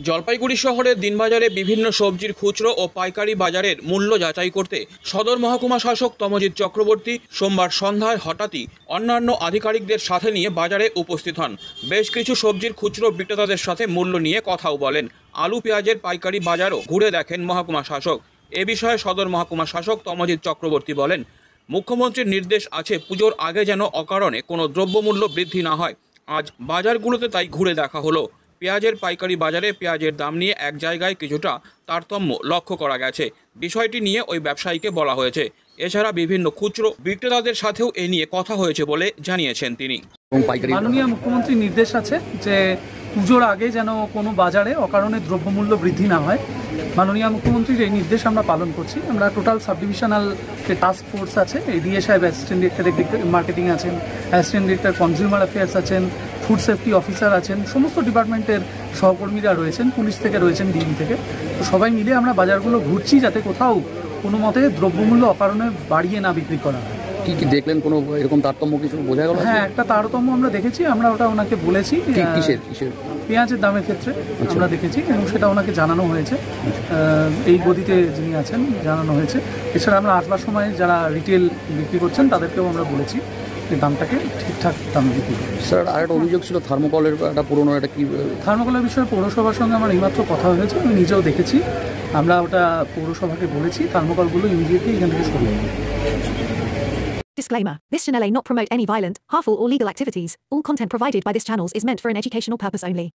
জলপাইগুড়ি শহরের দিনবাজারে বিভিন্ন সবজির খুচরো ও পাইকারি বাজারের মূল্য যাচাই করতে সদর মহকুমা শাসক তমজিৎ চক্রবর্তী সোমবার সন্ধ্যায় হঠাৎই অন্যান্য আধিকারিকদের সাথে নিয়ে বাজারে উপস্থিত হন। বেশ কিছু সবজির খুচরো বিক্রেতাদের সাথে মূল্য নিয়ে কথাও বলেন। আলু পেঁয়াজের পাইকারি বাজারও ঘুরে দেখেন মহকুমা শাসক। এ বিষয়ে সদর মহকুমা শাসক তমজিৎ চক্রবর্তী বলেন, মুখ্যমন্ত্রীর নির্দেশ আছে পুজোর আগে যেন অকারণে কোনো দ্রব্যমূল্য বৃদ্ধি না হয়। আজ বাজারগুলোতে তাই ঘুরে দেখা হলো। পেঁয়াজের পাইকারি বাজারে পেঁয়াজের দাম নিয়ে এক জায়গায় কিছুটা তারতম্য লক্ষ্য করা গেছে। বিষয়টি নিয়ে ওই ব্যবসায়ীকে বলা হয়েছে। এছাড়া বিভিন্ন খুচরো বিক্রেতাদের সাথেও এ নিয়ে কথা হয়েছে বলে জানিয়েছেন তিনি। মাননীয় মুখ্যমন্ত্রীর নির্দেশ আছে যে পুজোর আগে যেন কোনো বাজারে অকারণে দ্রব্যমূল্য বৃদ্ধি না হয়। মাননীয় মুখ্যমন্ত্রীর এই নির্দেশ আমরা পালন করছি। আমরা টোটাল সাব ডিভিশনাল যে টাস্ক ফোর্স আছে, এডিএ সাহেব অ্যাসিস্ট্যান্ট ডিরেক্টর মার্কেটিং আছেন, অ্যাসিস্ট্যান্ট ডিরেক্টর কনজিউমার অ্যাফেয়ার্স আছেন, ফুড সেফটি অফিসার আছেন, সমস্ত ডিপার্টমেন্টের সহকর্মীরা রয়েছেন, পুলিশ থেকে রয়েছেন, ডিএম থেকে। তো সবাই মিলে আমরা বাজারগুলো ঘুরছি যাতে কোথাও কোনো মতে দ্রব্যমূল্য অকারণে বাড়িয়ে না বিক্রি করা হয়। কি কি দেখলেন? কোনো এরকম তারতম্য কিছু বোঝা গেল? হ্যাঁ, একটা তারতম্য আমরা দেখেছি। আমরা ওটা ওনাকে বলেছি। কিসের? পেঁয়াজের দামের ক্ষেত্রে আমরা দেখেছি এবং সেটা ওনাকে জানানো হয়েছে। এই গদিতে যিনি আছেন জানানো হয়েছে। এছাড়া আমরা আসবার সময় যারা রিটেল বিক্রি করছেন তাদেরকেও আমরা বলেছি যে দামটাকে ঠিকঠাক দামে বিক্রি করুন। স্যার, আর একটা অভিযোগ ছিল থার্মোকলের একটা পুরোনো একটা কি থার্মোকলের বিষয়ে পৌরসভার সঙ্গে আমার এইমাত্র কথা হয়েছে, আমি নিজেও দেখেছি। আমরা ওটা পৌরসভাকে বলেছি থার্মোকলগুলো ইমিডিয়েটলি এখান থেকে সরিয়ে নেবে। Disclaimer. This channel may not promote any violent, harmful or legal activities. All content provided by this channel is meant for an educational purpose only.